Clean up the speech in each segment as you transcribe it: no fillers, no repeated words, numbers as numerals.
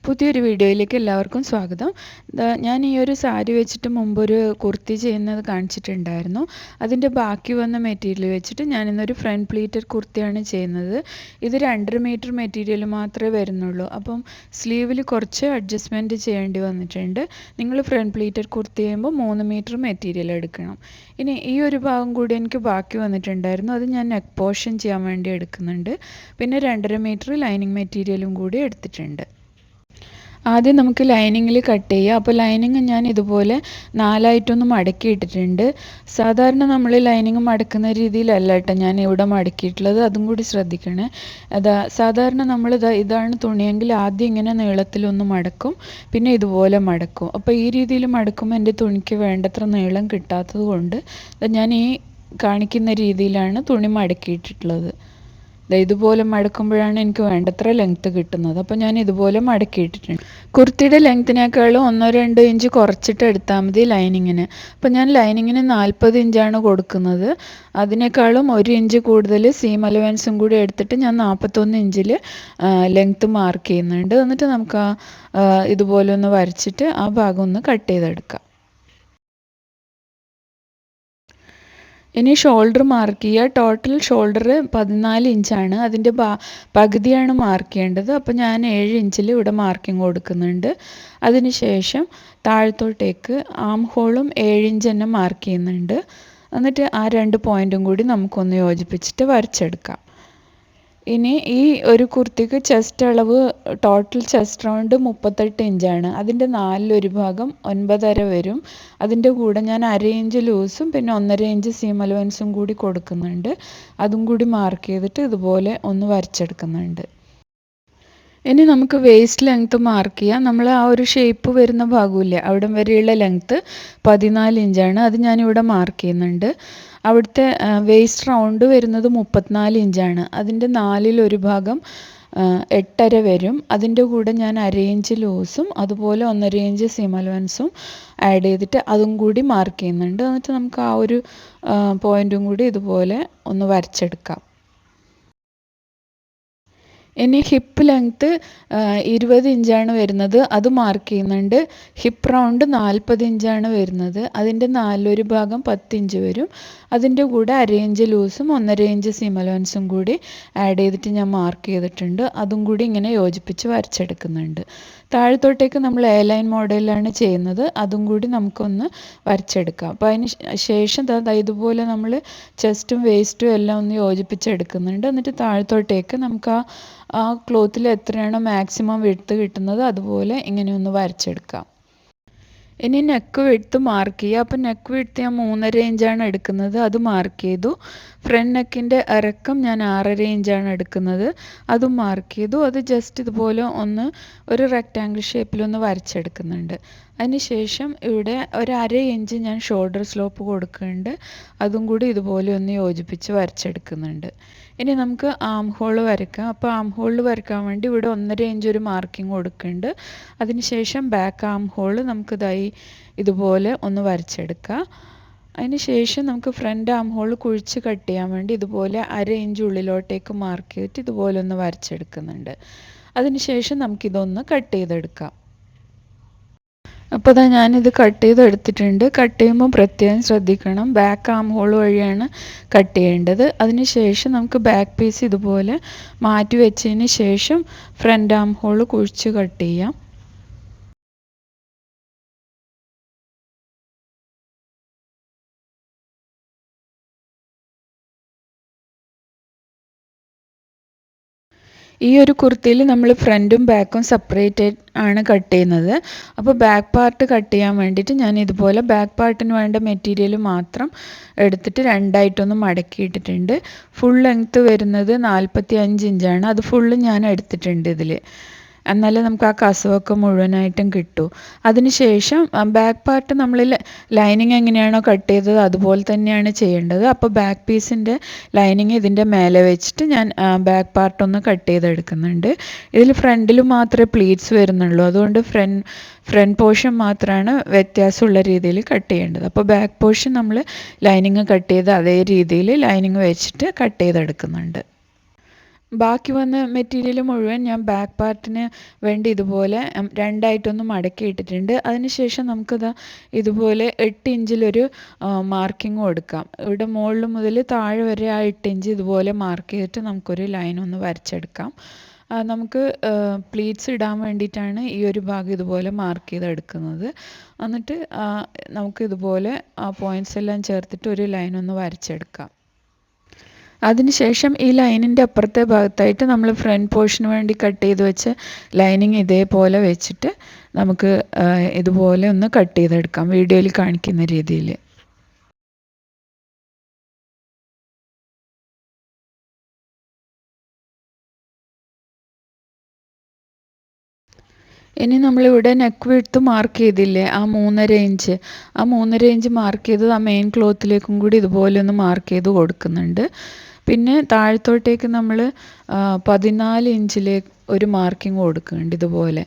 പുതിയൊരു വീഡിയോയിലേക്ക് എല്ലാവർക്കും സ്വാഗതം. ഞാൻ ഈ ഒരു സാരി വെച്ചിട്ട് മുമ്പൊരു കുർത്തി ചെയ്യുന്നത് കാണിച്ചിട്ടുണ്ടായിരുന്നു. അതിൻ്റെ ബാക്കി വന്ന മെറ്റീരിയൽ വെച്ചിട്ട് ഞാനിന്നൊരു ഫ്രണ്ട് പ്ലീറ്റഡ് കുർത്തിയാണ് ചെയ്യുന്നത്. ഇത് 2.5 മീറ്റർ മെറ്റീരിയൽ മാത്രമേ വരുന്നുള്ളൂ. അപ്പം സ്ലീവിൽ കുറച്ച് അഡ്ജസ്റ്റ്മെൻറ്റ് ചെയ്യേണ്ടി വന്നിട്ടുണ്ട്. നിങ്ങൾ ഫ്രണ്ട് പ്ലീറ്റഡ് കുർത്തി ചെയ്യുമ്പോൾ 3 മീറ്റർ മെറ്റീരിയൽ എടുക്കണം. ഇനി ഈ ഒരു ഭാഗം കൂടി എനിക്ക് ബാക്കി വന്നിട്ടുണ്ടായിരുന്നു. അത് ഞാൻ നെക്ക് പോർഷൻ ചെയ്യാൻ വേണ്ടി എടുക്കുന്നുണ്ട്. പിന്നെ 2.5 മീറ്റർ ലൈനിങ് മെറ്റീരിയലും കൂടി എടുത്തിട്ടുണ്ട്. ആദ്യം നമുക്ക് ലൈനിങ്ങിൽ കട്ട് ചെയ്യാം. അപ്പോൾ ലൈനിങ് ഞാൻ ഇതുപോലെ 4ആയിട്ടൊന്ന് മടക്കിയിട്ടിട്ടുണ്ട്. സാധാരണ നമ്മൾ ലൈനിങ് മടക്കുന്ന രീതിയിലല്ല കേട്ടോ ഞാൻ ഇവിടെ മടക്കിയിട്ടുള്ളത്, അതും കൂടി ശ്രദ്ധിക്കണേ. സാധാരണ നമ്മൾ ഇതാണ് തുണിയെങ്കിൽ ആദ്യം ഇങ്ങനെ നീളത്തിലൊന്ന് മടക്കും, പിന്നെ ഇതുപോലെ മടക്കും. അപ്പോൾ ഈ രീതിയിൽ മടക്കുമ്പോൾ എൻ്റെ തുണിക്ക് വേണ്ടത്ര നീളം കിട്ടാത്തത് കൊണ്ട് ഞാൻ ഈ കാണിക്കുന്ന രീതിയിലാണ് തുണി മടക്കിയിട്ടിട്ടുള്ളത്. ഇതുപോലെ മടക്കുമ്പോഴാണ് എനിക്ക് വേണ്ടത്ര ലെങ്ത്ത് കിട്ടുന്നത്. അപ്പോൾ ഞാൻ ഇതുപോലെ മടക്കിയിട്ടിട്ടുണ്ട്. കുർത്തിയുടെ ലെങ്ത്തിനേക്കാളും 1-2 ഇഞ്ച് കുറച്ചിട്ട് എടുത്താൽ മതി ലൈനിങ്ങിന്. അപ്പോൾ ഞാൻ ലൈനിങ്ങിന് 40 ഇഞ്ചാണ് കൊടുക്കുന്നത്. അതിനേക്കാളും 1 ഇഞ്ച് കൂടുതൽ സീം അലവൻസും കൂടി എടുത്തിട്ട് ഞാൻ 41 ഇഞ്ചിൽ ലെങ്ത്ത് മാർക്ക് ചെയ്യുന്നുണ്ട്. എന്നിട്ട് നമുക്ക് ഇതുപോലെ ഒന്ന് വരച്ചിട്ട് ആ ഭാഗം ഒന്ന് കട്ട് ചെയ്തെടുക്കാം. ഇനി ഷോൾഡർ മാർക്ക് ചെയ്യുക. ടോട്ടൽ ഷോൾഡർ 14 ഇഞ്ചാണ്. അതിൻ്റെ പകുതിയാണ് മാർക്ക് ചെയ്യേണ്ടത്. അപ്പോൾ ഞാൻ 7 ഇഞ്ചിൽ ഇവിടെ മാർക്കിംഗ് കൊടുക്കുന്നുണ്ട്. അതിനുശേഷം താഴത്തോട്ടേക്ക് ആം ഹോളും 7 ഇഞ്ച് തന്നെ മാർക്ക് ചെയ്യുന്നുണ്ട്. എന്നിട്ട് ആ 2 പോയിൻറ്റും കൂടി നമുക്കൊന്ന് യോജിപ്പിച്ചിട്ട് വരച്ചെടുക്കാം. ഇനി ഈ ഒരു കുർത്തിക്ക് ചെസ്റ്റ് അളവ് ടോട്ടൽ ചെസ്റ്റ് റൗണ്ട് 38 ഇഞ്ചാണ്. അതിൻ്റെ 4/1 ഭാഗം 9.5 വരും. അതിൻ്റെ കൂടെ ഞാൻ 1/2 ഇഞ്ച് ലൂസും പിന്നെ 1.5 ഇഞ്ച് സീം അലവൻസും കൂടി കൊടുക്കുന്നുണ്ട്. അതും കൂടി മാർക്ക് ചെയ്തിട്ട് ഇതുപോലെ ഒന്ന് വരച്ചെടുക്കുന്നുണ്ട്. ഇനി നമുക്ക് വേസ്റ്റ് ലെങ്ത്ത് മാർക്ക് ചെയ്യാം. നമ്മൾ ആ ഒരു ഷേപ്പ് വരുന്ന ഭാഗമില്ലേ, അവിടം വരെയുള്ള ലെങ്ത്ത് 14 ഇഞ്ചാണ്. അത് ഞാനിവിടെ മാർക്ക് ചെയ്യുന്നുണ്ട്. അവിടുത്തെ വേസ്റ്റ് റൗണ്ട് വരുന്നത് 34 ഇഞ്ചാണ്. അതിൻ്റെ 4/1 ഭാഗം 8.5 വരും. അതിൻ്റെ കൂടെ ഞാൻ 1/2 ഇഞ്ച് ലൂസും അതുപോലെ 1.5 ഇഞ്ച് സീം അലവൻസും ആഡ് ചെയ്തിട്ട് അതും കൂടി മാർക്ക് ചെയ്യുന്നുണ്ട്. എന്നിട്ട് നമുക്ക് ആ ഒരു പോയിൻറ്റും കൂടി ഇതുപോലെ ഒന്ന് വരച്ചെടുക്കാം. ഇനി ഹിപ്പ് ലെങ്ത്ത് 20 ഇഞ്ചാണ് വരുന്നത്. അത് മാർക്ക് ചെയ്യുന്നുണ്ട്. ഹിപ്പ് റൗണ്ട് 40 ഇഞ്ചാണ് വരുന്നത്. അതിൻ്റെ 4/1 ഭാഗം 10 ഇഞ്ച് വരും. അതിൻ്റെ കൂടെ 1/2 ഇഞ്ച് ലൂസും 1.5 ഇഞ്ച് സീം അലവൻസും കൂടി ആഡ് ചെയ്തിട്ട് ഞാൻ മാർക്ക് ചെയ്തിട്ടുണ്ട്. അതും കൂടി ഇങ്ങനെ യോജിപ്പിച്ച് വരച്ചെടുക്കുന്നുണ്ട്. താഴത്തോട്ടേക്ക് നമ്മൾ എ ലൈൻ മോഡലിലാണ് ചെയ്യുന്നത്. അതും കൂടി നമുക്കൊന്ന് വരച്ചെടുക്കാം. അപ്പോൾ അതിന് ശേഷം ഇതുപോലെ നമ്മൾ ചെസ്റ്റും വേസ്റ്റും എല്ലാം ഒന്ന് യോജിപ്പിച്ചെടുക്കുന്നുണ്ട്. എന്നിട്ട് താഴത്തോട്ടേക്ക് നമുക്ക് ആ ക്ലോത്തിൽ എത്രയാണോ മാക്സിമം വിഡ്ത്ത് കിട്ടുന്നത് അതുപോലെ ഇങ്ങനെ ഒന്ന് വരച്ചെടുക്കാം. ഇനി നെക്ക് വിഡ്ത്ത് മാർക്ക് ചെയ്യുക. അപ്പോൾ നെക്ക് വിഡ്ത്ത് ഞാൻ 3.5 ഇഞ്ചാണ് എടുക്കുന്നത്. അത് മാർക്ക് ചെയ്തു. ഫ്രണ്ട് നെക്കിൻ്റെ ഇറക്കം ഞാൻ 6.5 ഇഞ്ചാണ് എടുക്കുന്നത്. അതും മാർക്ക് ചെയ്തു. അത് ജസ്റ്റ് ഇതുപോലെ ഒന്ന് ഒരു റെക്റ്റാങ്കിൾ ഷേപ്പിലൊന്ന് വരച്ചെടുക്കുന്നുണ്ട്. അതിനുശേഷം ഇവിടെ 1/2 ഇഞ്ച് ഞാൻ ഷോൾഡർ സ്ലോപ്പ് കൊടുക്കുന്നുണ്ട്. അതും കൂടി ഇതുപോലെ ഒന്ന് യോജിപ്പിച്ച് വരച്ചെടുക്കുന്നുണ്ട്. ഇനി നമുക്ക് ആം ഹോൾ വരയ്ക്കാം. അപ്പോൾ ആം ഹോളിൽ വരയ്ക്കാൻ വേണ്ടി ഇവിടെ 1.5 ഇഞ്ച് ഒരു മാർക്കിംഗ് കൊടുക്കുന്നുണ്ട്. അതിനുശേഷം ബാക്ക് ആം ഹോൾ നമുക്ക് ഇതുപോലെ ഒന്ന് വരച്ചെടുക്കാം. അതിന് ശേഷം നമുക്ക് ഫ്രണ്ട് ആം ഹോൾ കുഴിച്ച് കട്ട് ചെയ്യാൻ വേണ്ടി ഇതുപോലെ 1/2 ഇഞ്ച് ഉള്ളിലോട്ടേക്ക് മാർക്ക് ചെയ്തിട്ട് ഇതുപോലെ ഒന്ന് വരച്ചെടുക്കുന്നുണ്ട്. അതിനുശേഷം നമുക്കിതൊന്ന് കട്ട് ചെയ്തെടുക്കാം. അപ്പോൾ ഞാനിത് കട്ട് ചെയ്തെടുത്തിട്ടുണ്ട്. കട്ട് ചെയ്യുമ്പോൾ പ്രത്യേകം ശ്രദ്ധിക്കണം, ബാക്ക് ആം ഹോൾ വഴിയാണ് കട്ട് ചെയ്യേണ്ടത്. അതിന് ശേഷം നമുക്ക് ബാക്ക് പീസ് ഇതുപോലെ മാറ്റി വെച്ചതിന് ശേഷം ഫ്രണ്ട് ആം ഹോൾ കുഴിച്ച് കട്ട് ചെയ്യാം. ഈ ഒരു കുർത്തിയിൽ നമ്മൾ ഫ്രണ്ടും ബാക്കും സെപ്പറേറ്റ് ആണ് കട്ട് ചെയ്യുന്നത്. അപ്പോൾ ബാക്ക് പാർട്ട് കട്ട് ചെയ്യാൻ വേണ്ടിയിട്ട് ഞാൻ ഇതുപോലെ ബാക്ക് പാർട്ടിന് വേണ്ട മെറ്റീരിയൽ മാത്രം എടുത്തിട്ട് 2ആയിട്ടൊന്ന് മടക്കിയിട്ടിട്ടുണ്ട്. ഫുൾ ലെങ്ത്ത് വരുന്നത് 45 ഇഞ്ചാണ്. അത് ഫുള്ള് ഞാൻ എടുത്തിട്ടുണ്ട് ഇതിൽ. എന്നാലേ നമുക്ക് ആ കസവൊക്കെ മുഴുവനായിട്ടും കിട്ടൂ. അതിനുശേഷം ബാക്ക് പാർട്ട് നമ്മൾ ലൈനിങ് എങ്ങനെയാണോ കട്ട് ചെയ്തത് അതുപോലെ തന്നെയാണ് ചെയ്യേണ്ടത്. അപ്പോൾ ബാക്ക് പീസിൻ്റെ ലൈനിങ് ഇതിൻ്റെ മേലെ വെച്ചിട്ട് ഞാൻ ബാക്ക് പാർട്ടൊന്ന് കട്ട് ചെയ്തെടുക്കുന്നുണ്ട്. ഇതിൽ ഫ്രണ്ടിൽ മാത്രമേ പ്ലീറ്റ്സ് വരുന്നുള്ളൂ. അതുകൊണ്ട് ഫ്രണ്ട് പോർഷൻ മാത്രമാണ് വ്യത്യാസമുള്ള രീതിയിൽ കട്ട് ചെയ്യേണ്ടത്. അപ്പോൾ ബാക്ക് പോർഷൻ നമ്മൾ ലൈനിങ് കട്ട് ചെയ്ത് അതേ രീതിയിൽ ലൈനിങ് വെച്ചിട്ട് കട്ട് ചെയ്തെടുക്കുന്നുണ്ട്. ബാക്കി വന്ന മെറ്റീരിയൽ മുഴുവൻ ഞാൻ ബാക്ക് പാർട്ടിന് വേണ്ടി ഇതുപോലെ രണ്ടായിട്ടൊന്ന് മടക്കി ഇട്ടിട്ടുണ്ട്. അതിനുശേഷം നമുക്കിതാ ഇതുപോലെ 8 ഇഞ്ചിലൊരു മാർക്കിങ് കൊടുക്കാം. ഇവിടെ മുകളിൽ മുതൽ താഴെ വരെ ആ 8 ഇഞ്ച് ഇതുപോലെ മാർക്ക് ചെയ്തിട്ട് നമുക്കൊരു ലൈൻ ഒന്ന് വരച്ചെടുക്കാം. നമുക്ക് പ്ലീറ്റ്സ് ഇടാൻ വേണ്ടിയിട്ടാണ് ഈ ഒരു ഭാഗം ഇതുപോലെ മാർക്ക് ചെയ്തെടുക്കുന്നത്. എന്നിട്ട് നമുക്കിതുപോലെ ആ പോയിൻറ്റ്സ് എല്ലാം ചേർത്തിട്ട് ഒരു ലൈൻ ഒന്ന് വരച്ചെടുക്കാം. അതിനുശേഷം ഈ ലൈനിൻ്റെ അപ്പുറത്തെ ഭാഗത്തായിട്ട് നമ്മൾ ഫ്രണ്ട് പോർഷന് വേണ്ടി കട്ട് ചെയ്ത് വെച്ച ലൈനിങ് ഇതേപോലെ വെച്ചിട്ട് നമുക്ക് ഇതുപോലെ ഒന്ന് കട്ട് ചെയ്തെടുക്കാം, വീഡിയോയിൽ കാണിക്കുന്ന രീതിയിൽ. ഇനി നമ്മളിവിടെ നെക്ക് വിഡ്ത്ത് മാർക്ക് ചെയ്തില്ലേ, ആ 3.5 ഇഞ്ച്, ആ 3.5 ഇഞ്ച് മാർക്ക് ചെയ്തത് ആ മെയിൻ ക്ലോത്തിലേക്കും കൂടി ഇതുപോലെ ഒന്ന് മാർക്ക് ചെയ്ത് കൊടുക്കുന്നുണ്ട്. പിന്നെ താഴത്തോട്ടേക്ക് നമ്മൾ 14 ഇഞ്ചിലേക്ക് ഒരു മാർക്കിംഗ് കൊടുക്കുന്നുണ്ട് ഇതുപോലെ.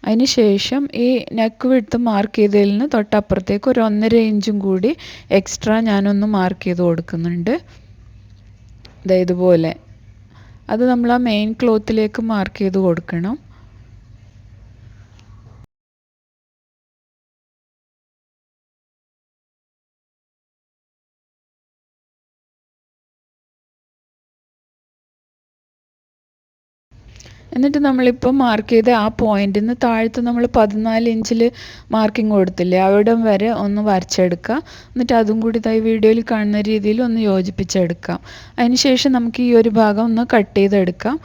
അതിന് ശേഷം ഈ നെക്ക് വിഡ്ത്ത് മാർക്ക് ചെയ്തതിൽ നിന്ന് തൊട്ടപ്പുറത്തേക്ക് ഒരു 1.5 ഇഞ്ചും കൂടി എക്സ്ട്രാ ഞാനൊന്ന് മാർക്ക് ചെയ്ത് കൊടുക്കുന്നുണ്ട് ഇതുപോലെ. അത് നമ്മൾ ആ മെയിൻ ക്ലോത്തിലേക്ക് മാർക്ക് ചെയ്ത് കൊടുക്കണം. എന്നിട്ട് നമ്മളിപ്പോൾ മാർക്ക് ചെയ്ത ആ പോയിന്റിൽ നിന്ന് താഴത്ത് നമ്മൾ 14 ഇഞ്ചിൽ മാർക്കിംഗ് കൊടുത്തില്ലേ, അവിടം വരെ ഒന്ന് വരച്ചെടുക്കുക. എന്നിട്ട് അതും കൂടി ഈ വീഡിയോയിൽ കാണുന്ന രീതിയിൽ ഒന്ന് യോജിപ്പിച്ചെടുക്കാം. അതിന് ശേഷം നമുക്ക് ഈ ഒരു ഭാഗം ഒന്ന് കട്ട് ചെയ്തെടുക്കാം.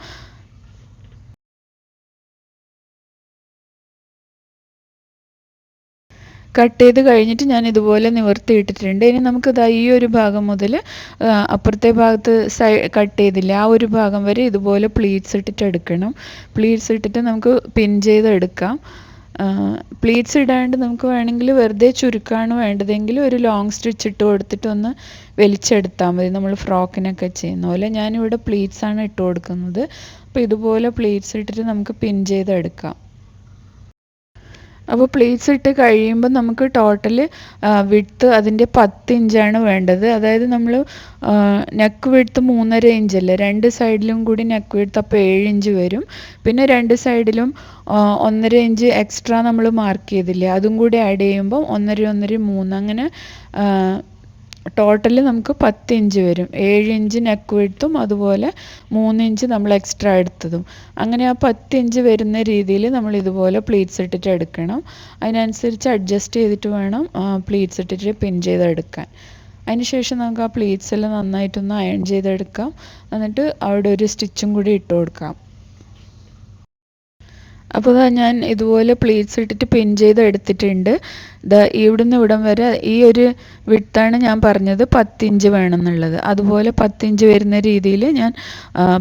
കട്ട് ചെയ്ത് കഴിഞ്ഞിട്ട് ഞാൻ ഇതുപോലെ നിവർത്തിയിട്ടിട്ടുണ്ട്. ഇനി നമുക്ക് ഈ ഒരു ഭാഗം മുതൽ അപ്പുറത്തെ ഭാഗത്ത് കട്ട് ചെയ്തില്ല, ആ ഒരു ഭാഗം വരെ ഇതുപോലെ പ്ലീറ്റ്സ് ഇട്ടിട്ട് എടുക്കണം. പ്ലീറ്റ്സ് ഇട്ടിട്ട് നമുക്ക് പിൻ ചെയ്തെടുക്കാം. പ്ലീറ്റ്സ് ഇടാണ്ട് നമുക്ക് വേണമെങ്കിൽ വെറുതെ ചുരുക്കാണ് വേണ്ടതെങ്കിൽ ഒരു ലോങ് സ്റ്റിച്ച് ഇട്ട് കൊടുത്തിട്ട് ഒന്ന് വലിച്ചെടുത്താൽ മതി, നമ്മൾ ഫ്രോക്കിനൊക്കെ ചെയ്യുന്ന പോലെ. ഞാനിവിടെ പ്ലീറ്റ്സാണ് ഇട്ട് കൊടുക്കുന്നത്. അപ്പോൾ ഇതുപോലെ പ്ലീറ്റ്സ് ഇട്ടിട്ട് നമുക്ക് പിൻ ചെയ്തെടുക്കാം. അപ്പോൾ പ്ലീറ്റ്സ് ഇട്ട് കഴിയുമ്പോൾ നമുക്ക് ടോട്ടൽ വിഡ്ത്ത് അതിൻ്റെ 10 ഇഞ്ചാണ് വേണ്ടത്. അതായത് നമ്മൾ നെക്ക് വിഡ്ത്ത് 3.5 ഇഞ്ചല്ലേ, രണ്ട് സൈഡിലും കൂടി നെക്ക് വിഡ്ത്ത് അപ്പോൾ 7 ഇഞ്ച് വരും. പിന്നെ രണ്ട് സൈഡിലും 1.5 ഇഞ്ച് എക്സ്ട്രാ നമ്മൾ മാർക്ക് ചെയ്തില്ലേ, അതും കൂടി ആഡ് ചെയ്യുമ്പോൾ 1.5 3 അങ്ങനെ ടോട്ടൽ നമുക്ക് 10 ഇഞ്ച് വരും. 7 ഇഞ്ച് നെക്ക് വിഡ്ത്തും അതുപോലെ 3 ഇഞ്ച് നമ്മൾ എക്സ്ട്രാ എടുത്തതും. അങ്ങനെ ആ 10 ഇഞ്ച് വരുന്ന രീതിയിൽ നമ്മൾ ഇതുപോലെ പ്ലീറ്റ്സ് ഇട്ടിട്ട് എടുക്കണം. അതിനനുസരിച്ച് അഡ്ജസ്റ്റ് ചെയ്തിട്ട് വേണം പ്ലീറ്റ്സ് ഇട്ടിട്ട് പിൻ ചെയ്തെടുക്കാൻ. അതിന് ശേഷം നമുക്ക് ആ പ്ലീറ്റ്സ് എല്ലാം നന്നായിട്ടൊന്ന് അയൺ ചെയ്തെടുക്കാം. എന്നിട്ട് അവിടെ ഒരു സ്റ്റിച്ചും കൂടി ഇട്ട് കൊടുക്കാം. അപ്പോൾ ഞാൻ ഇതുപോലെ പ്ലീറ്റ്സ് ഇട്ടിട്ട് പിൻ ചെയ്ത് എടുത്തിട്ടുണ്ട്. ഇവിടുന്ന് ഇവിടം വരെ ഈ ഒരു വിഡ്ത്താണ് ഞാൻ പറഞ്ഞത് 10 ഇഞ്ച് വേണമെന്നുള്ളത്. അതുപോലെ 10 ഇഞ്ച് വരുന്ന രീതിയിൽ ഞാൻ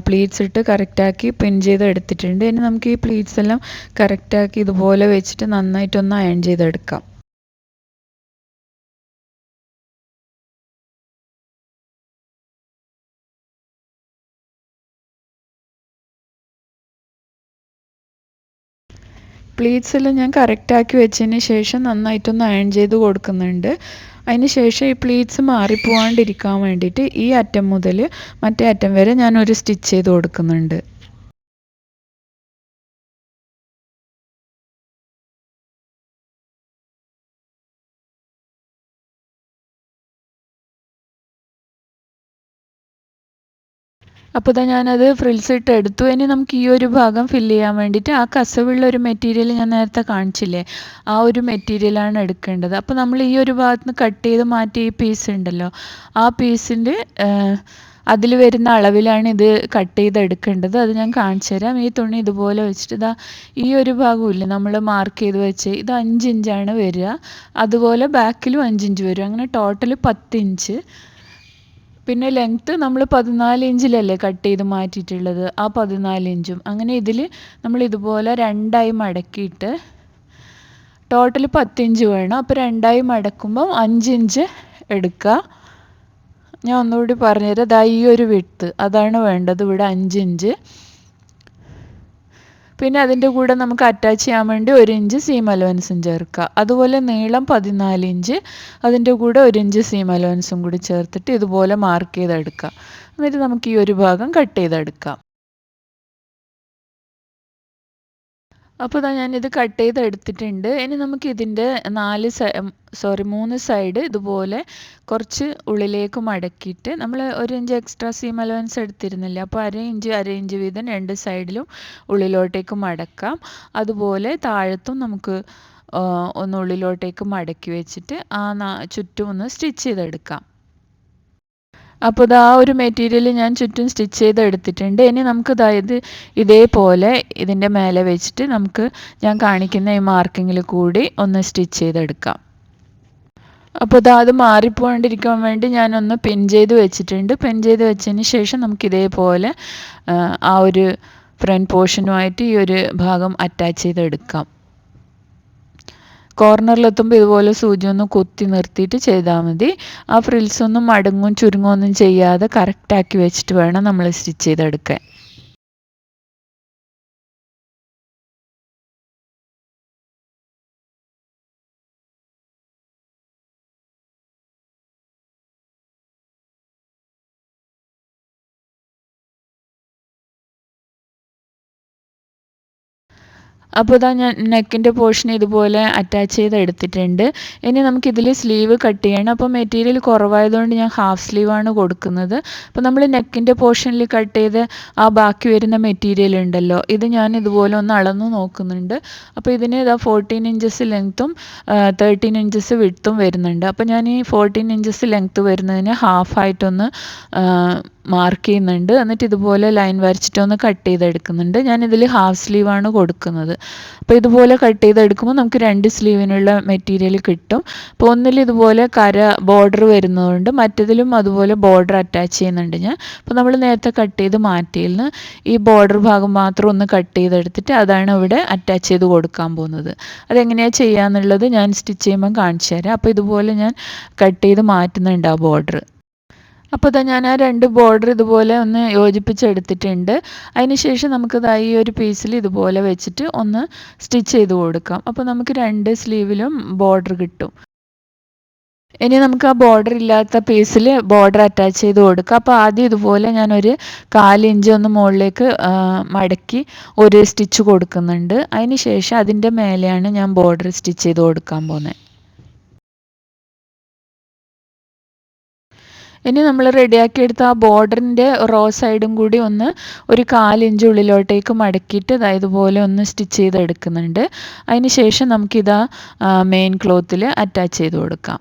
പ്ലീറ്റ്സ് ഇട്ട് കറക്റ്റാക്കി പിൻ ചെയ്ത് എടുത്തിട്ടുണ്ട്. ഇനി നമുക്ക് ഈ പ്ലീറ്റ്സ് എല്ലാം കറക്റ്റാക്കി ഇതുപോലെ വെച്ചിട്ട് നന്നായിട്ടൊന്ന് അയൺ ചെയ്തെടുക്കാം. പ്ലീറ്റ്സ് എല്ലാം ഞാൻ കറക്റ്റാക്കി വെച്ചതിന് ശേഷം നന്നായിട്ടൊന്ന് അയൺ ചെയ്ത് കൊടുക്കുന്നുണ്ട്. അതിന് ശേഷം ഈ പ്ലീറ്റ്സ് മാറിപ്പോവാണ്ടിരിക്കാൻ വേണ്ടിയിട്ട് ഈ അറ്റം മുതൽ മറ്റേ അറ്റം വരെ ഞാൻ ഒരു സ്റ്റിച്ച് ചെയ്ത് കൊടുക്കുന്നുണ്ട്. അപ്പോൾ ഞാനത് ഫ്രിൽസ് ഇട്ട് എടുത്തു. ഇനി നമുക്ക് ഈ ഒരു ഭാഗം ഫില്ല് ചെയ്യാൻ വേണ്ടിയിട്ട് ആ കസവുള്ള ഒരു മെറ്റീരിയൽ ഞാൻ നേരത്തെ കാണിച്ചില്ലേ, ആ ഒരു മെറ്റീരിയലാണ് എടുക്കേണ്ടത്. അപ്പോൾ നമ്മൾ ഈ ഒരു ഭാഗത്ത് നിന്ന് കട്ട് ചെയ്ത് മാറ്റിയ ഈ പീസ് ഉണ്ടല്ലോ, ആ പീസിൻ്റെ അതിൽ വരുന്ന അളവിലാണ് ഇത് കട്ട് ചെയ്ത് എടുക്കേണ്ടത്. അത് ഞാൻ കാണിച്ചു തരാം. ഈ തുണി ഇതുപോലെ വെച്ചിട്ട് ഈ ഒരു ഭാഗമില്ലേ നമ്മൾ മാർക്ക് ചെയ്ത് വെച്ച്, ഇത് 5 ഇഞ്ചാണ് വരിക. അതുപോലെ ബാക്കിലും 5 ഇഞ്ച് വരും. അങ്ങനെ ടോട്ടൽ 10 ഇഞ്ച്. പിന്നെ ലെങ്ത്ത് നമ്മൾ 14 ഇഞ്ചിലല്ലേ കട്ട് ചെയ്ത് മാറ്റിയിട്ടുള്ളത്, ആ 14 ഇഞ്ചും. അങ്ങനെ ഇതിൽ നമ്മൾ ഇതുപോലെ രണ്ടായി മടക്കിയിട്ട് ടോട്ടൽ 10 ഇഞ്ച് വേണം. അപ്പോൾ രണ്ടായി മടക്കുമ്പോൾ 5 ഇഞ്ച് എടുക്കുക. ഞാൻ ഒന്നുകൂടി പറഞ്ഞുതരാം. ഈ ഒരു വിഡ്ത്ത് അതാണ് വേണ്ടത്. ഇവിടെ 5 ഇഞ്ച്. പിന്നെ അതിൻ്റെ കൂടെ നമുക്ക് അറ്റാച്ച് ചെയ്യാൻ വേണ്ടി 1 ഇഞ്ച് സീം അലവൻസും ചേർക്കുക. അതുപോലെ നീളം 14 ഇഞ്ച്, അതിൻ്റെ കൂടെ 1 ഇഞ്ച് സീം അലവൻസും കൂടി ചേർത്തിട്ട് ഇതുപോലെ മാർക്ക് ചെയ്തെടുക്കുക. എന്നിട്ട് നമുക്ക് ഈ ഒരു ഭാഗം കട്ട് ചെയ്തെടുക്കാം. അപ്പോൾ ഞാനിത് കട്ട് ചെയ്തെടുത്തിട്ടുണ്ട്. ഇനി നമുക്ക് ഇതിൻ്റെ 3 സൈഡ് ഇതുപോലെ കുറച്ച് ഉള്ളിലേക്ക് മടക്കിയിട്ട്, നമ്മൾ 1 ഇഞ്ച് എക്സ്ട്രാ സീം അലവൻസ് എടുത്തിരുന്നില്ല, അപ്പോൾ അര ഇഞ്ച് വീതം 2 സൈഡിലും ഉള്ളിലോട്ടേക്ക് മടക്കാം. അതുപോലെ താഴത്തും നമുക്ക് ഒന്ന് ഉള്ളിലോട്ടേക്ക് മടക്കി വെച്ചിട്ട് ചുറ്റും ഒന്ന് സ്റ്റിച്ച് ചെയ്തെടുക്കാം. അപ്പോൾ ആ ഒരു മെറ്റീരിയൽ ഞാൻ ചുറ്റും സ്റ്റിച്ച് ചെയ്ത് എടുത്തിട്ടുണ്ട്. ഇനി നമുക്ക് ഇതേപോലെ ഇതിൻ്റെ മേലെ വെച്ചിട്ട് നമുക്ക് ഞാൻ കാണിക്കുന്ന ഈ മാർക്കിങ്ങിൽ കൂടി ഒന്ന് സ്റ്റിച്ച് ചെയ്തെടുക്കാം. അപ്പോൾ അത് മാറിപ്പോകാണ്ടിരിക്കാൻ വേണ്ടി ഞാനൊന്ന് പിൻ ചെയ്ത് വെച്ചിട്ടുണ്ട്. പിൻ ചെയ്ത് വെച്ചതിന് ശേഷം നമുക്ക് ഇതേപോലെ ആ ഒരു ഫ്രണ്ട് പോർഷനുമായിട്ട് ഈ ഒരു ഭാഗം അറ്റാച്ച് ചെയ്തെടുക്കാം. കോർണറിലെത്തുമ്പോൾ ഇതുപോലെ സൂചി ഒന്ന് കുത്തി നിർത്തിയിട്ട് ചെയ്താൽ മതി. ആ ഫ്രിൽസ് ഒന്നും മടങ്ങും ചുരുങ്ങും ഒന്നും ചെയ്യാതെ കറക്റ്റാക്കി വെച്ചിട്ട് വേണം നമ്മൾ സ്റ്റിച്ച് ചെയ്തെടുക്കാൻ. അപ്പോൾ ഞാൻ നെക്കിൻ്റെ പോർഷൻ ഇതുപോലെ അറ്റാച്ച് ചെയ്ത് എടുത്തിട്ടുണ്ട്. ഇനി നമുക്കിതിൽ സ്ലീവ് കട്ട് ചെയ്യണം. അപ്പോൾ മെറ്റീരിയൽ കുറവായതുകൊണ്ട് ഞാൻ ഹാഫ് സ്ലീവാണ് കൊടുക്കുന്നത്. അപ്പോൾ നമ്മൾ നെക്കിൻ്റെ പോർഷനിൽ കട്ട് ചെയ്ത് ആ ബാക്കി വരുന്ന മെറ്റീരിയൽ ഉണ്ടല്ലോ, ഇത് ഞാൻ ഇതുപോലെ ഒന്ന് അളന്ന് നോക്കുന്നുണ്ട്. അപ്പോൾ ഇതിന് 14 ഇഞ്ചസ് ലെങ്ത്തും 13 ഇഞ്ചസ് വിഡ്ത്തും വരുന്നുണ്ട്. അപ്പോൾ ഞാൻ ഈ 14 ഇഞ്ചസ് ലെങ്ത്ത് വരുന്നതിന് ഹാഫായിട്ടൊന്ന് മാർക്ക് ചെയ്യുന്നുണ്ട്. എന്നിട്ട് ഇതുപോലെ ലൈൻ വരച്ചിട്ടൊന്ന് കട്ട് ചെയ്തെടുക്കുന്നുണ്ട്. ഞാനിതിൽ ഹാഫ് സ്ലീവാണ് കൊടുക്കുന്നത്. അപ്പോൾ ഇതുപോലെ കട്ട് ചെയ്തെടുക്കുമ്പോൾ നമുക്ക് 2 സ്ലീവിനുള്ള മെറ്റീരിയൽ കിട്ടും. അപ്പോൾ ഒന്നിൽ ഇതുപോലെ ബോർഡർ വരുന്നതുകൊണ്ട് മറ്റതിലും അതുപോലെ ബോർഡർ അറ്റാച്ച് ചെയ്യുന്നുണ്ട് ഞാൻ. അപ്പോൾ നമ്മൾ നേരത്തെ കട്ട് ചെയ്ത് മാറ്റിയിൽ നിന്ന് ഈ ബോർഡർ ഭാഗം മാത്രം ഒന്ന് കട്ട് ചെയ്തെടുത്തിട്ട് അതാണ് ഇവിടെ അറ്റാച്ച് ചെയ്ത് കൊടുക്കാൻ പോകുന്നത്. അതെങ്ങനെയാണ് ചെയ്യാന്നുള്ളത് ഞാൻ സ്റ്റിച്ച് ചെയ്യുമ്പോൾ കാണിച്ചു തരാം. അപ്പോൾ ഇതുപോലെ ഞാൻ കട്ട് ചെയ്ത് മാറ്റുന്നുണ്ട് ആ ബോർഡർ. അപ്പോൾ ഞാൻ ആ 2 ബോർഡർ ഇതുപോലെ ഒന്ന് യോജിപ്പിച്ചെടുത്തിട്ടുണ്ട്. അതിന് ശേഷം നമുക്ക് ഈ ഒരു പീസിൽ ഇതുപോലെ വെച്ചിട്ട് ഒന്ന് സ്റ്റിച്ച് ചെയ്ത് കൊടുക്കാം. അപ്പോൾ നമുക്ക് 2 സ്ലീവിലും ബോർഡർ കിട്ടും. ഇനി നമുക്ക് ആ ബോർഡർ ഇല്ലാത്ത പീസിൽ ബോർഡർ അറ്റാച്ച് ചെയ്ത് കൊടുക്കാം. അപ്പോൾ ആദ്യം ഇതുപോലെ ഞാനൊരു 1/4 ഇഞ്ച് ഒന്ന് മുകളിലേക്ക് മടക്കി ഒരു സ്റ്റിച്ച് കൊടുക്കുന്നുണ്ട്. അതിന് ശേഷം അതിൻ്റെ മേലെയാണ് ഞാൻ ബോർഡർ സ്റ്റിച്ച് ചെയ്ത് കൊടുക്കാൻ പോകുന്നത്. ഇനി നമ്മൾ റെഡിയാക്കി എടുത്ത ആ ബോർഡറിൻ്റെ റോ സൈഡും കൂടി ഒന്ന് ഒരു 1/4 ഇഞ്ച് ഉള്ളിലോട്ടേക്ക് മടക്കിയിട്ട് ഇതുപോലെ ഒന്ന് സ്റ്റിച്ച് ചെയ്തെടുക്കുന്നുണ്ട്. അതിന് ശേഷം നമുക്കിതാ മെയിൻ ക്ലോത്തിൽ അറ്റാച്ച് ചെയ്ത് കൊടുക്കാം.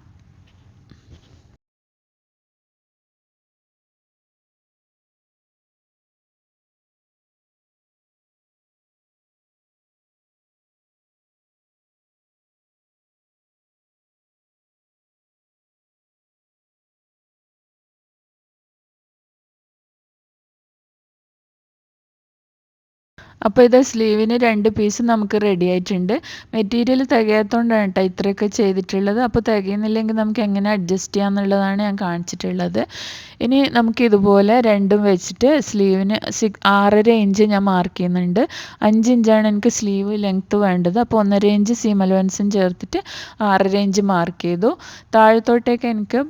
അപ്പോൾ ഇത് സ്ലീവിന് 2 പീസ് നമുക്ക് റെഡി ആയിട്ടുണ്ട്. മെറ്റീരിയൽ തികയാത്തതുകൊണ്ടാണ് കേട്ടോ ഇത്രയൊക്കെ ചെയ്തിട്ടുള്ളത്. അപ്പോൾ തികയുന്നില്ലെങ്കിൽ നമുക്ക് എങ്ങനെ അഡ്ജസ്റ്റ് ചെയ്യാമെന്നുള്ളതാണ് ഞാൻ കാണിച്ചിട്ടുള്ളത്. ഇനി നമുക്ക് ഇതുപോലെ രണ്ടും വെച്ചിട്ട് സ്ലീവിന് 6.5 ഇഞ്ച് ഞാൻ മാർക്ക് ചെയ്യുന്നുണ്ട്. 5 ഇഞ്ചാണ് എനിക്ക് സ്ലീവ് ലെങ്ത്ത് വേണ്ടത്. അപ്പോൾ 1.5 ഇഞ്ച് സീം അലവൻസും ചേർത്തിട്ട് 6.5 ഇഞ്ച് മാർക്ക് ചെയ്തു. താഴത്തോട്ടേക്ക് എനിക്ക്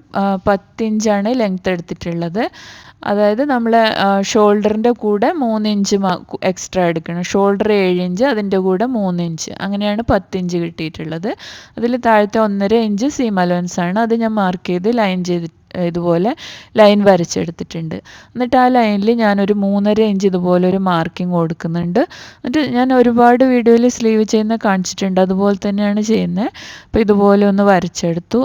10 ഇഞ്ചാണ് ലെങ്ത്ത് എടുത്തിട്ടുള്ളത്. അതായത് നമ്മൾ ഷോൾഡറിൻ്റെ കൂടെ 3 ഇഞ്ച് എക്സ്ട്രാ എടുക്കണം. ഷോൾഡർ 7 ഇഞ്ച്, അതിൻ്റെ കൂടെ 3 ഇഞ്ച്, അങ്ങനെയാണ് 10 ഇഞ്ച് കിട്ടിയിട്ടുള്ളത്. അതിൽ താഴത്തെ 1.5 ഇഞ്ച് സീം അലവൻസ് ആണ്. അത് ഞാൻ മാർക്ക് ചെയ്ത് ലൈൻ ചെയ്ത് ഇതുപോലെ ലൈൻ വരച്ചെടുത്തിട്ടുണ്ട്. എന്നിട്ട് ആ ലൈനിൽ ഞാനൊരു 3.5 ഇഞ്ച് ഇതുപോലെ ഒരു മാർക്കിംഗ് കൊടുക്കുന്നുണ്ട്. എന്നിട്ട് ഞാൻ ഒരുപാട് വീഡിയോയിൽ സ്ലീവ് ചെയ്യുന്ന കാണിച്ചിട്ടുണ്ട്, അതുപോലെ തന്നെയാണ് ചെയ്യുന്നത്. അപ്പോൾ ഇതുപോലെ ഒന്ന് വരച്ചെടുത്തു.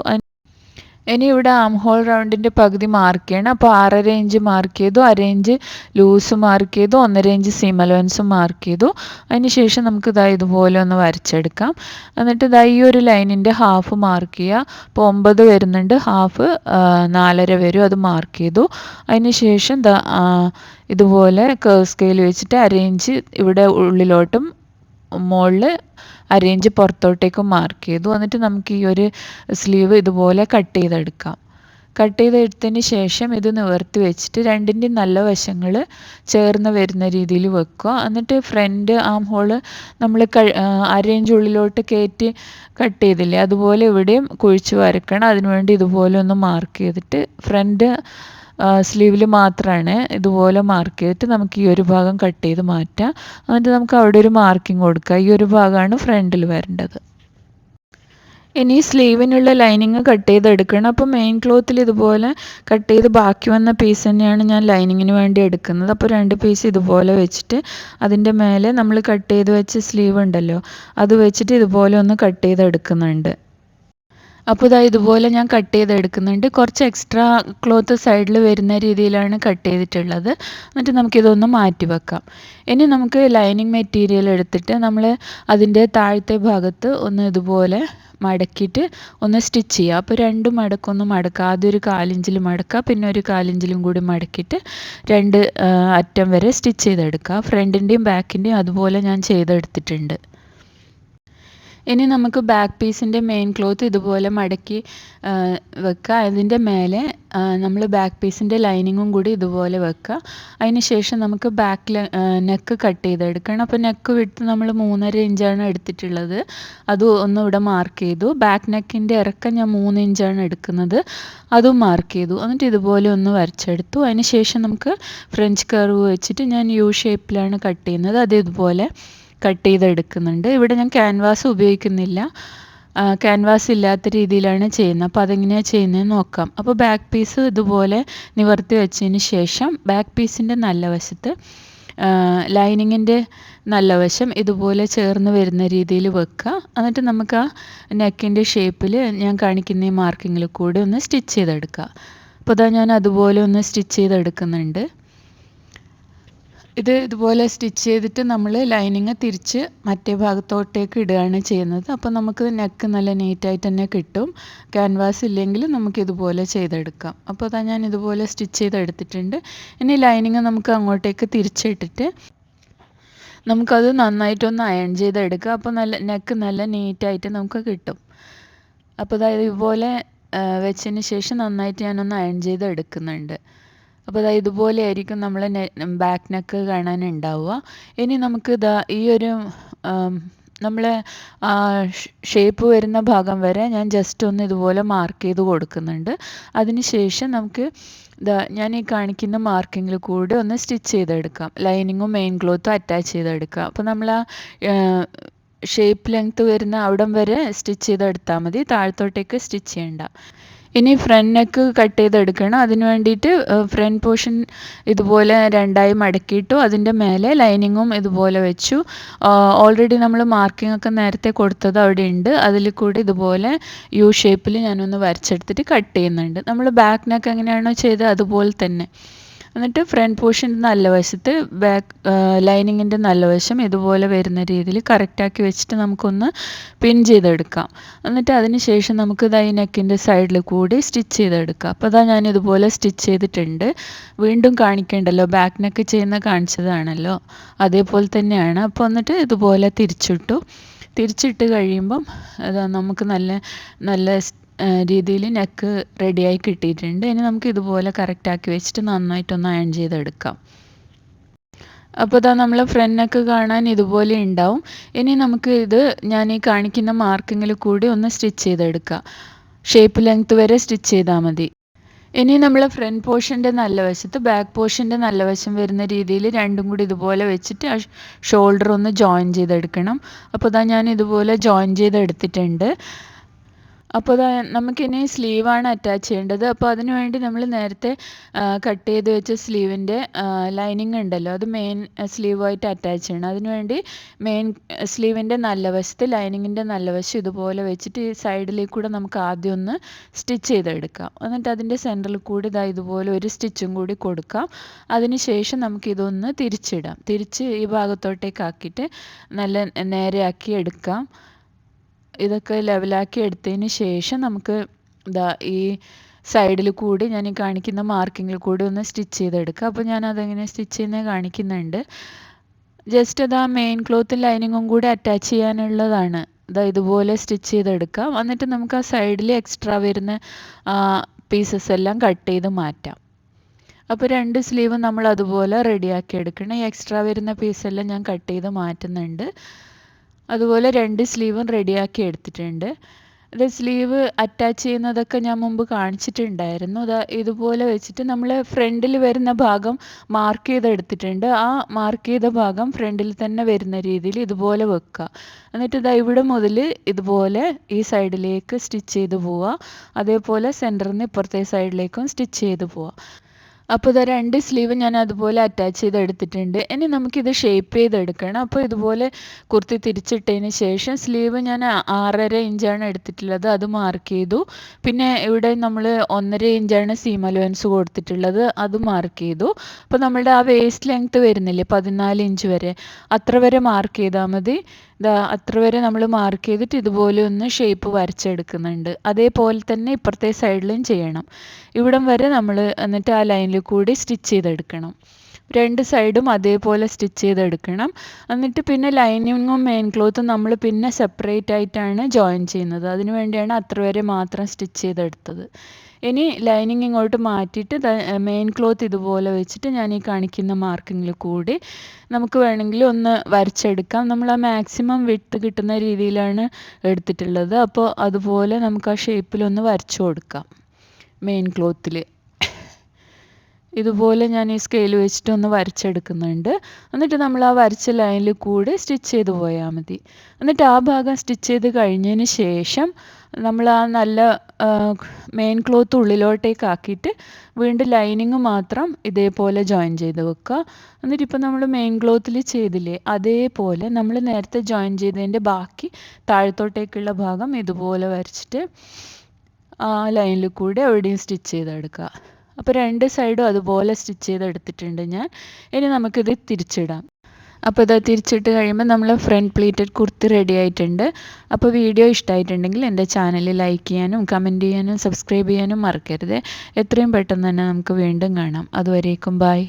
ഇനി ഇവിടെ ആം ഹോൾ റൗണ്ടിൻ്റെ പകുതി മാർക്ക് ചെയ്യണം. അപ്പോൾ 6.5 ഇഞ്ച് മാർക്ക് ചെയ്തു, 1/2 ഇഞ്ച് ലൂസ് മാർക്ക് ചെയ്തു, 1.5 ഇഞ്ച് സീം അലവൻസും മാർക്ക് ചെയ്തു. അതിന് ശേഷം നമുക്ക് ഇതുപോലെ ഒന്ന് വരച്ചെടുക്കാം. എന്നിട്ട് ഈ ഒരു ലൈനിൻ്റെ ഹാഫ് മാർക്ക് ചെയ്യുക. അപ്പോൾ 9 വരുന്നുണ്ട്, ഹാഫ് 4.5 വരും, അത് മാർക്ക് ചെയ്തു. അതിന് ശേഷം ഇതുപോലെ കർവ് സ്കെയിൽ വെച്ചിട്ട് 1/2 ഇഞ്ച് ഇവിടെ ഉള്ളിലോട്ടും മുകളിൽ 1/2 ഇഞ്ച് പുറത്തോട്ടേക്കും മാർക്ക് ചെയ്തു. എന്നിട്ട് നമുക്ക് ഈ ഒരു സ്ലീവ് ഇതുപോലെ കട്ട് ചെയ്തെടുക്കാം. കട്ട് ചെയ്തെടുത്തതിന് ശേഷം ഇത് നിവർത്തി വെച്ചിട്ട് രണ്ടിൻ്റെയും നല്ല വശങ്ങൾ ചേർന്ന് വരുന്ന രീതിയിൽ വെക്കുക. എന്നിട്ട് ഫ്രണ്ട് ആം ഹോള് നമ്മൾ അരയിഞ്ച് ഉള്ളിലോട്ട് കയറ്റി കട്ട് ചെയ്തില്ലേ, അതുപോലെ ഇവിടെയും കുഴിച്ച് വരക്കണം. അതിനുവേണ്ടി ഇതുപോലെ ഒന്ന് മാർക്ക് ചെയ്തിട്ട് ഫ്രണ്ട് സ്ലീവിൽ മാത്രമാണ് ഇതുപോലെ മാർക്ക് ചെയ്തിട്ട് നമുക്ക് ഈ ഒരു ഭാഗം കട്ട് ചെയ്ത് മാറ്റാം. എന്നിട്ട് നമുക്ക് അവിടെ ഒരു മാർക്കിംഗ് കൊടുക്കുക. ഈ ഒരു ഭാഗമാണ് ഫ്രണ്ടിൽ വരേണ്ടത്. ഇനി സ്ലീവിനുള്ള ലൈനിങ് കട്ട് ചെയ്തെടുക്കണം. അപ്പോൾ മെയിൻ ക്ലോത്തിൽ ഇതുപോലെ കട്ട് ചെയ്ത് ബാക്കി വന്ന പീസ് തന്നെയാണ് ഞാൻ ലൈനിങ്ങിന് വേണ്ടി എടുക്കുന്നത്. അപ്പോൾ 2 പീസ് ഇതുപോലെ വെച്ചിട്ട് അതിൻ്റെ മേലെ നമ്മൾ കട്ട് ചെയ്ത് വെച്ച സ്ലീവ് ഉണ്ടല്ലോ, അത് വെച്ചിട്ട് ഇതുപോലെ ഒന്ന് കട്ട് ചെയ്തെടുക്കുന്നുണ്ട്. അപ്പോൾ ഇതാ ഇതുപോലെ ഞാൻ കട്ട് ചെയ്തെടുക്കുന്നുണ്ട്. കുറച്ച് എക്സ്ട്രാ ക്ലോത്ത് സൈഡിൽ വരുന്ന രീതിയിലാണ് കട്ട് ചെയ്തിട്ടുള്ളത്. എന്നിട്ട് നമുക്കിതൊന്ന് മാറ്റി വെക്കാം. ഇനി നമുക്ക് ലൈനിങ് മെറ്റീരിയൽ എടുത്തിട്ട് നമ്മൾ അതിൻ്റെ താഴത്തെ ഭാഗത്ത് ഒന്ന് ഇതുപോലെ മടക്കിയിട്ട് ഒന്ന് സ്റ്റിച്ച് ചെയ്യുക. അപ്പോൾ 2 മടക്കൊന്ന് മടക്കുക. ആദ്യം ഒരു 1/4 ഇഞ്ചിൽ മടക്കുക, പിന്നെ ഒരു 1/4 ഇഞ്ചിലും കൂടി മടക്കിയിട്ട് 2 അറ്റം വരെ സ്റ്റിച്ച് ചെയ്തെടുക്കുക. ഫ്രണ്ടിൻ്റെയും ബാക്കിൻ്റെയും അതുപോലെ ഞാൻ ചെയ്തെടുത്തിട്ടുണ്ട്. ഇനി നമുക്ക് ബാക്ക് പീസിൻ്റെ മെയിൻ ക്ലോത്ത് ഇതുപോലെ മടക്കി വെക്കുക. അതിൻ്റെ മേലെ നമ്മൾ ബാക്ക് പീസിൻ്റെ ലൈനിങ്ങും കൂടി ഇതുപോലെ വെക്കുക. അതിന് ശേഷം നമുക്ക് ബാക്ക് നെക്ക് കട്ട് ചെയ്തെടുക്കണം. അപ്പോൾ നെക്ക് വിട്ട് നമ്മൾ 3.5 ഇഞ്ചാണ് എടുത്തിട്ടുള്ളത്. അത് ഒന്ന് ഇവിടെ മാർക്ക് ചെയ്തു. ബാക്ക് നെക്കിൻ്റെ ഇറക്കം ഞാൻ 3 ഇഞ്ചാണ് എടുക്കുന്നത്, അതും മാർക്ക് ചെയ്തു. എന്നിട്ട് ഇതുപോലെ ഒന്ന് വരച്ചെടുത്തു. അതിന് ശേഷം നമുക്ക് ഫ്രഞ്ച് കർവ് വെച്ചിട്ട് ഞാൻ യു ഷേപ്പിലാണ് കട്ട് ചെയ്യുന്നത്. അത് ഇതുപോലെ കട്ട് ചെയ്തെടുക്കുന്നുണ്ട്. ഇവിടെ ഞാൻ ക്യാൻവാസ് ഉപയോഗിക്കുന്നില്ല, ക്യാൻവാസ് ഇല്ലാത്ത രീതിയിലാണ് ചെയ്യുന്നത്. അപ്പോൾ അതെങ്ങനെയാണ് ചെയ്യുന്നതെന്ന് നോക്കാം. അപ്പോൾ ബാക്ക് പീസ് ഇതുപോലെ നിവർത്തി വെച്ചതിന് ശേഷം ബാക്ക് പീസിൻ്റെ നല്ല വശത്ത് ലൈനിങ്ങിൻ്റെ നല്ല വശം ഇതുപോലെ ചേർന്ന് വരുന്ന രീതിയിൽ വെക്കുക. എന്നിട്ട് നമുക്ക് ആ നെക്കിൻ്റെ ഷേപ്പിൽ ഞാൻ കാണിക്കുന്ന ഈ മാർക്കിങ്ങിൽ കൂടി ഒന്ന് സ്റ്റിച്ച് ചെയ്തെടുക്കുക. അപ്പോൾ ഇതാ ഞാൻ അതുപോലെ ഒന്ന് സ്റ്റിച്ച് ചെയ്തെടുക്കുന്നുണ്ട്. ഇത് ഇതുപോലെ സ്റ്റിച്ച് ചെയ്തിട്ട് നമ്മൾ ലൈനിങ് തിരിച്ച് മറ്റേ ഭാഗത്തോട്ടേക്ക് ഇടുകയാണ് ചെയ്യുന്നത്. അപ്പോൾ നമുക്ക് നെക്ക് നല്ല നീറ്റായിട്ട് തന്നെ കിട്ടും. ക്യാൻവാസ് ഇല്ലെങ്കിൽ നമുക്ക് ഇതുപോലെ ചെയ്തെടുക്കാം. അപ്പോൾ അതാ ഞാൻ ഇതുപോലെ സ്റ്റിച്ച് ചെയ്തെടുത്തിട്ടുണ്ട്. ഇനി ലൈനിങ് നമുക്ക് അങ്ങോട്ടേക്ക് തിരിച്ചിട്ടിട്ട് നമുക്കത് നന്നായിട്ടൊന്ന് അയൺ ചെയ്തെടുക്കുക. അപ്പോൾ നല്ല നെക്ക് നല്ല നീറ്റായിട്ട് നമുക്ക് കിട്ടും. അപ്പോൾ അതായത് ഇതുപോലെ വെച്ചതിന് ശേഷം നന്നായിട്ട് ഞാനൊന്ന് അയൺ ചെയ്ത് എടുക്കുന്നുണ്ട്. അപ്പോൾ ഇതാ ഇതുപോലെ ആയിരിക്കും നമ്മൾ ബാക്ക് നെക്ക് കാണാനുണ്ടാവുക. ഇനി നമുക്ക് ഇതാ ഈ ഒരു നമ്മൾ ഷേപ്പ് വരുന്ന ഭാഗം വരെ ഞാൻ ജസ്റ്റ് ഒന്ന് ഇതുപോലെ മാർക്ക് ചെയ്ത് കൊടുക്കുന്നുണ്ട്. അതിന് ശേഷം നമുക്ക് ഞാൻ ഈ കാണിക്കുന്ന മാർക്കിങ്ങിൽ കൂടി ഒന്ന് സ്റ്റിച്ച് ചെയ്തെടുക്കാം. ലൈനിങ്ങും മെയിൻ ക്ലോത്തും അറ്റാച്ച് ചെയ്തെടുക്കാം. അപ്പോൾ നമ്മൾ ആ ഷേപ്പ് ലെങ്ത്ത് വരുന്ന അവിടം വരെ സ്റ്റിച്ച് ചെയ്തെടുത്താൽ മതി, താഴത്തോട്ടേക്ക് സ്റ്റിച്ച് ചെയ്യണ്ട. ഇനി ഫ്രണ്ട് നെക്ക് കട്ട് ചെയ്തെടുക്കണം. അതിന് വേണ്ടിയിട്ട് ഫ്രണ്ട് പോർഷൻ ഇതുപോലെ 2ആയി മടക്കിയിട്ടു. അതിൻ്റെ മേലെ ലൈനിങ്ങും ഇതുപോലെ വെച്ചു. ഓൾറെഡി നമ്മൾ മാർക്കിംഗ് ഒക്കെ നേരത്തെ കൊടുത്തത് അവിടെ ഉണ്ട്. അതിൽ കൂടി ഇതുപോലെ യു ഷേപ്പിൽ ഞാനൊന്ന് വരച്ചെടുത്തിട്ട് കട്ട് ചെയ്യുന്നുണ്ട്. നമ്മൾ ബാക്ക് നെക്ക് എങ്ങനെയാണോ ചെയ്തത് അതുപോലെ തന്നെ. എന്നിട്ട് ഫ്രണ്ട് പോർഷൻ്റെ നല്ല വശത്ത് ബാക്ക് ലൈനിങ്ങിൻ്റെ നല്ല വശം ഇതുപോലെ വരുന്ന രീതിയിൽ കറക്റ്റാക്കി വെച്ചിട്ട് നമുക്കൊന്ന് പിൻ ചെയ്തെടുക്കാം. എന്നിട്ട് അതിന് ശേഷം നമുക്ക് ഈ നെക്കിൻ്റെ സൈഡിൽ കൂടി സ്റ്റിച്ച് ചെയ്തെടുക്കാം. അപ്പോൾ അതാ ഞാൻ ഇതുപോലെ സ്റ്റിച്ച് ചെയ്തിട്ടുണ്ട്. വീണ്ടും കാണിക്കേണ്ടല്ലോ, ബാക്ക് നെക്ക് ചെയ്യുന്ന കാണിച്ചതാണല്ലോ, അതേപോലെ തന്നെയാണ്. അപ്പോൾ എന്നിട്ട് ഇതുപോലെ തിരിച്ചിട്ട് കഴിയുമ്പം നമുക്ക് നല്ല രീതിയിൽ നെക്ക് റെഡിയായി കിട്ടിയിട്ടുണ്ട്. ഇനി നമുക്ക് ഇതുപോലെ കറക്റ്റാക്കി വെച്ചിട്ട് നന്നായിട്ടൊന്ന് അയൺ ചെയ്തെടുക്കാം. അപ്പോൾ ഇതാ നമ്മൾ ഫ്രണ്ട് നെക്ക് കാണാൻ ഇതുപോലെ ഉണ്ടാവും. ഇനി നമുക്ക് ഇത് ഞാൻ ഈ കാണിക്കുന്ന മാർക്കിങ്ങിൽ കൂടി ഒന്ന് സ്റ്റിച്ച് ചെയ്തെടുക്കാം. ഷേപ്പ് ലെങ്ത്ത് വരെ സ്റ്റിച്ച് ചെയ്താൽ മതി. ഇനി നമ്മൾ ഫ്രണ്ട് പോർഷൻ്റെ നല്ല വശത്ത് ബാക്ക് പോർഷൻ്റെ നല്ല വശം വരുന്ന രീതിയിൽ രണ്ടും കൂടി ഇതുപോലെ വെച്ചിട്ട് ആ ഷോൾഡർ ഒന്ന് ജോയിൻ ചെയ്തെടുക്കണം. അപ്പോൾ ഇതാ ഞാൻ ഇതുപോലെ ജോയിൻ ചെയ്തെടുത്തിട്ടുണ്ട്. അപ്പോൾ നമുക്കിനി സ്ലീവാണ് അറ്റാച്ച് ചെയ്യേണ്ടത്. അപ്പോൾ അതിന് വേണ്ടി നമ്മൾ നേരത്തെ കട്ട് ചെയ്ത് വെച്ച സ്ലീവിൻ്റെ ലൈനിങ് ഉണ്ടല്ലോ, അത് മെയിൻ സ്ലീവായിട്ട് അറ്റാച്ച് ചെയ്യണം. അതിന് വേണ്ടി മെയിൻ സ്ലീവിൻ്റെ നല്ല വശത്ത് ലൈനിങ്ങിൻ്റെ നല്ല വശം ഇതുപോലെ വെച്ചിട്ട് ഈ സൈഡിലേക്ക് കൂടെ നമുക്ക് ആദ്യം ഒന്ന് സ്റ്റിച്ച് ചെയ്തെടുക്കാം. എന്നിട്ട് അതിൻ്റെ സെൻറ്ററിൽ കൂടി ഇതുപോലെ ഒരു സ്റ്റിച്ചും കൂടി കൊടുക്കാം. അതിന് ശേഷം നമുക്കിതൊന്ന് തിരിച്ചിടാം. തിരിച്ച് ഈ ഭാഗത്തോട്ടേക്ക് ആക്കിയിട്ട് നല്ല നേരെയാക്കി എടുക്കാം. ഇതൊക്കെ ലെവലാക്കി എടുത്തതിന് ശേഷം നമുക്ക് ഈ സൈഡിൽ കൂടി ഞാൻ ഈ കാണിക്കുന്ന മാർക്കിങ്ങിൽ കൂടി ഒന്ന് സ്റ്റിച്ച് ചെയ്തെടുക്കുക. അപ്പോൾ ഞാൻ അതെങ്ങനെ സ്റ്റിച്ച് ചെയ്യുന്നത് കാണിക്കുന്നുണ്ട്. ജസ്റ്റ് മെയിൻ ക്ലോത്തും ലൈനിങ്ങും കൂടി അറ്റാച്ച് ചെയ്യാനുള്ളതാണ്. ഇതുപോലെ സ്റ്റിച്ച് ചെയ്തെടുക്കാം. എന്നിട്ട് നമുക്ക് ആ സൈഡിൽ എക്സ്ട്രാ വരുന്ന പീസസ് എല്ലാം കട്ട് ചെയ്ത് മാറ്റാം. അപ്പോൾ 2 സ്ലീവ് നമ്മൾ അതുപോലെ റെഡിയാക്കി എടുക്കണം. ഈ എക്സ്ട്രാ വരുന്ന പീസെല്ലാം ഞാൻ കട്ട് ചെയ്ത് മാറ്റുന്നുണ്ട്. അതുപോലെ 2 സ്ലീവും റെഡിയാക്കി എടുത്തിട്ടുണ്ട്. ഇത് സ്ലീവ് അറ്റാച്ച് ചെയ്യുന്നതൊക്കെ ഞാൻ മുമ്പ് കാണിച്ചിട്ടുണ്ടായിരുന്നു. ഇതുപോലെ വെച്ചിട്ട് നമ്മൾ ഫ്രണ്ടിൽ വരുന്ന ഭാഗം മാർക്ക് ചെയ്തെടുത്തിട്ടുണ്ട്. ആ മാർക്ക് ചെയ്ത ഭാഗം ഫ്രണ്ടിൽ തന്നെ വരുന്ന രീതിയിൽ ഇതുപോലെ വെക്കുക. എന്നിട്ട് ഇവിടെ മുതൽ ഇതുപോലെ ഈ സൈഡിലേക്ക് സ്റ്റിച്ച് ചെയ്ത് പോവുക. അതേപോലെ സെൻറ്ററിൽ നിന്ന് ഇപ്പുറത്തെ സൈഡിലേക്കും സ്റ്റിച്ച് ചെയ്ത് പോവുക. അപ്പോൾ 2 സ്ലീവ് ഞാൻ അതുപോലെ അറ്റാച്ച് ചെയ്തെടുത്തിട്ടുണ്ട്. ഇനി നമുക്കിത് ഷേപ്പ് ചെയ്തെടുക്കണം. അപ്പോൾ ഇതുപോലെ കുർത്തി തിരിച്ചിട്ടതിന് ശേഷം സ്ലീവ് ഞാൻ 6.5 ഇഞ്ചാണ് എടുത്തിട്ടുള്ളത്, അത് മാർക്ക് ചെയ്തു. പിന്നെ ഇവിടെ നമ്മൾ 1.5 ഇഞ്ചാണ് സീം അലവൻസ് കൊടുത്തിട്ടുള്ളത്, അത് മാർക്ക് ചെയ്തു. അപ്പോൾ നമ്മളുടെ ആ വേസ്റ്റ് ലെങ്ത്ത് വരുന്നില്ലേ 14 ഇഞ്ച് വരെ, അത്ര വരെ മാർക്ക് ചെയ്താൽ മതി. അത്ര വരെ നമ്മൾ മാർക്ക് ചെയ്തിട്ട് ഇതുപോലെ ഒന്ന് ഷേപ്പ് വരച്ചെടുക്കുന്നുണ്ട്. അതേപോലെ തന്നെ ഇപ്പുറത്തെ സൈഡിലും ചെയ്യണം. ഇവിടം വരെ നമ്മൾ എന്നിട്ട് ആ ലൈനിൽ കൂടി സ്റ്റിച്ച് ചെയ്തെടുക്കണം. 2 സൈഡും അതേപോലെ സ്റ്റിച്ച് ചെയ്തെടുക്കണം. എന്നിട്ട് പിന്നെ ലൈനിങ്ങും മെയിൻ ക്ലോത്തും നമ്മൾ പിന്നെ സെപ്പറേറ്റ് ആയിട്ടാണ് ജോയിൻ ചെയ്യുന്നത്. അതിന് വേണ്ടിയാണ് അത്ര വരെ മാത്രം സ്റ്റിച്ച് ചെയ്തെടുത്തത്. ഇനി ലൈനിങ് ഇങ്ങോട്ട് മാറ്റിയിട്ട് മെയിൻ ക്ലോത്ത് ഇതുപോലെ വെച്ചിട്ട് ഞാൻ ഈ കാണിക്കുന്ന മാർക്കിങ്ങിൽ കൂടി നമുക്ക് വേണമെങ്കിൽ ഒന്ന് വരച്ചെടുക്കാം. നമ്മൾ ആ മാക്സിമം വിഡ്ത്ത് കിട്ടുന്ന രീതിയിലാണ് എടുത്തിട്ടുള്ളത്. അപ്പോൾ അതുപോലെ നമുക്ക് ആ ഷേപ്പിലൊന്ന് വരച്ചു കൊടുക്കാം. മെയിൻ ക്ലോത്തിൽ ഇതുപോലെ ഞാൻ ഈ സ്കെയിൽ വെച്ചിട്ട് ഒന്ന് വരച്ചെടുക്കുന്നുണ്ട്. എന്നിട്ട് നമ്മൾ ആ വരച്ച ലൈനിൽ കൂടി സ്റ്റിച്ച് ചെയ്ത് പോയാൽ മതി. എന്നിട്ട് ആ ഭാഗം സ്റ്റിച്ച് ചെയ്ത് കഴിഞ്ഞതിന് ശേഷം നമ്മൾ ആ നല്ല മെയിൻ ക്ലോത്ത് ഉള്ളിലോട്ടേക്ക് ആക്കിയിട്ട് വീണ്ടും ലൈനിങ് മാത്രം ഇതേപോലെ ജോയിൻ ചെയ്ത് വെക്കുക. എന്നിട്ട് ഇപ്പോൾ നമ്മൾ മെയിൻ ക്ലോത്തിൽ ചെയ്തില്ലേ, അതേപോലെ നമ്മൾ നേരത്തെ ജോയിൻ ചെയ്തതിൻ്റെ ബാക്കി താഴത്തോട്ടേക്കുള്ള ഭാഗം ഇതുപോലെ വരച്ചിട്ട് ആ ലൈനിൽ കൂടി എവിടെയും സ്റ്റിച്ച് ചെയ്തെടുക്കുക. അപ്പോൾ 2 സൈഡും അതുപോലെ സ്റ്റിച്ച് ചെയ്തെടുത്തിട്ടുണ്ട് ഞാൻ. ഇനി നമുക്കിത് തിരിച്ചിടാം. അപ്പോൾ ഇത് തിരിച്ചിട്ട് കഴിയുമ്പോൾ നമ്മൾ ഫ്രണ്ട് പ്ലീറ്റഡ് കുർത്തി റെഡി ആയിട്ടുണ്ട്. അപ്പോൾ വീഡിയോ ഇഷ്ടമായിട്ടുണ്ടെങ്കിൽ എൻ്റെ ചാനൽ ലൈക്ക് ചെയ്യാനും കമൻറ്റ് ചെയ്യാനും സബ്സ്ക്രൈബ് ചെയ്യാനും മറക്കരുത്. എത്രയും പെട്ടെന്ന് തന്നെ നമുക്ക് വീണ്ടും കാണാം. അതുവരേക്കും ബൈ.